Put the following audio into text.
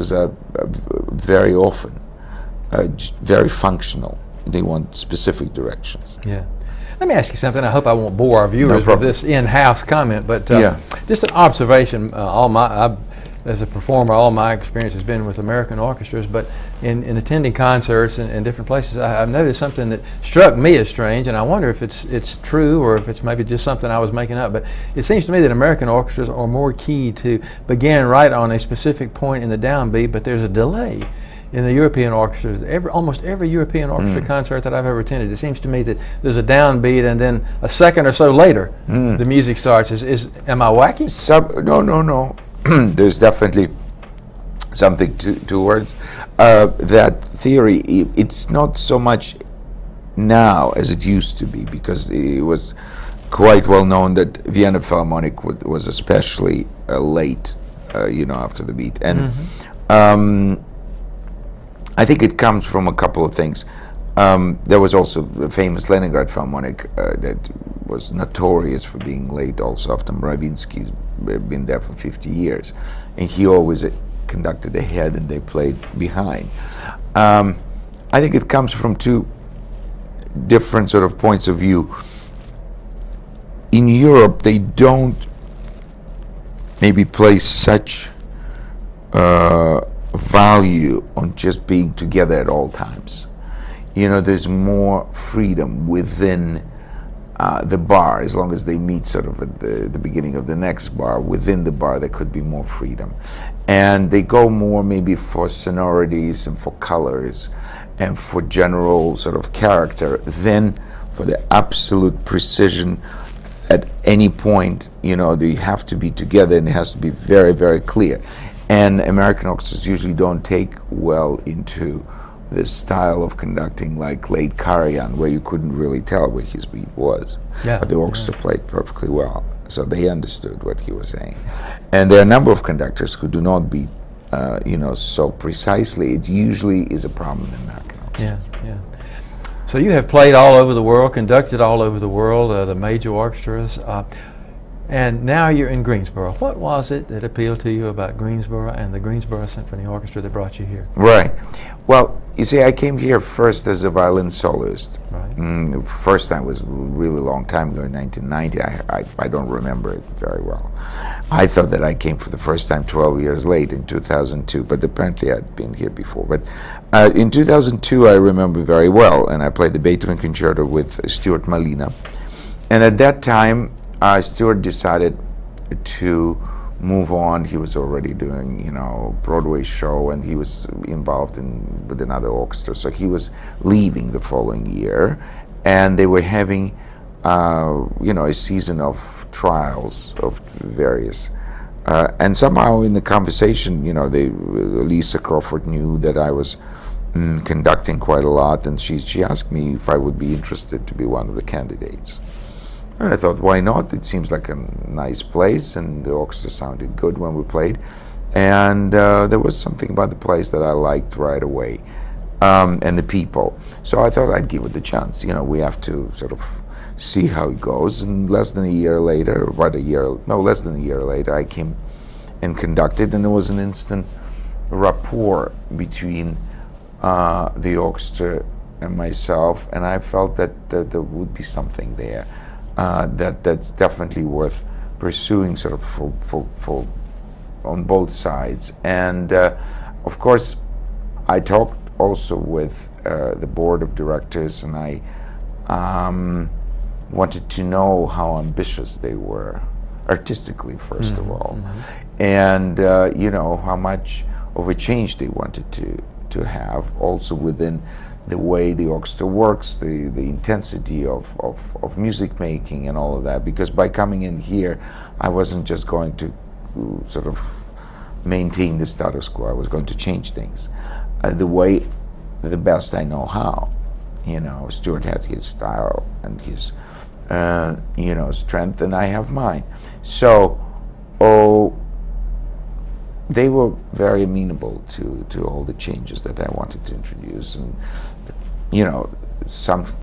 orchestras are very often very functional. They want specific directions. Yeah. Let me ask you something. I hope I won't bore our viewers with this in-house comment, but just an observation. As a performer, all my experience has been with American orchestras, but in attending concerts in different places, I've noticed something that struck me as strange, and I wonder if it's true or if it's maybe just something I was making up, but it seems to me that American orchestras are more key to begin right on a specific point in the downbeat, but there's a delay. In the European orchestras, almost every European orchestra concert that I've ever attended, it seems to me that there's a downbeat and then a second or so later the music starts. Am I wacky? No. There's definitely something towards that theory. It's not so much now as it used to be, because it was quite well known that Vienna Philharmonic was especially late, after the beat. And I think it comes from a couple of things. There was also the famous Leningrad Philharmonic that was notorious for being late also after Mravinsky's been there for 50 years. And he always conducted ahead and they played behind. I think it comes from two different sort of points of view. In Europe, they don't maybe place such value on just being together at all times. There's more freedom within the bar. As long as they meet sort of at the beginning of the next bar, within the bar there could be more freedom. And they go more maybe for sonorities and for colors and for general sort of character than for the absolute precision at any point. They have to be together and it has to be very, very clear. And American orchestras usually don't take well into this style of conducting like late Karajan, where you couldn't really tell where his beat was. But the orchestra played perfectly well, so they understood what he was saying. And there are a number of conductors who do not beat, so precisely. It usually is a problem in American orchestras. Yeah. So you have played all over the world, conducted all over the world, the major orchestras. And now you're in Greensboro. What was it that appealed to you about Greensboro and the Greensboro Symphony Orchestra that brought you here? Right. Well, you see, I came here first as a violin soloist. Right. First time was a really long time ago, in 1990. I don't remember it very well. I thought that I came for the first time 12 years late in 2002, but apparently I'd been here before. But in 2002, I remember very well, and I played the Beethoven Concerto with Stuart Malina. And at that time, Stuart decided to move on. He was already doing, Broadway show, and he was involved with another orchestra. So he was leaving the following year, and they were having, a season of trials of various. And somehow in the conversation, Lisa Crawford knew that I was conducting quite a lot, and she asked me if I would be interested to be one of the candidates. And I thought, why not? It seems like a nice place, and the orchestra sounded good when we played. And there was something about the place that I liked right away, and the people. So I thought I'd give it a chance. We have to sort of see how it goes. And less than a year later, I came and conducted, and there was an instant rapport between the orchestra and myself, and I felt that there would be something there. That's definitely worth pursuing, sort of for on both sides. And of course, I talked also with the board of directors, and I wanted to know how ambitious they were artistically, first of all, and how much of a change they wanted to have also within the way the orchestra works, the intensity of music making and all of that. Because by coming in here, I wasn't just going to sort of maintain the status quo. I was going to change things the best I know how. Stuart had his style and his strength, and I have mine. So they were very amenable to all the changes that I wanted to introduce, and some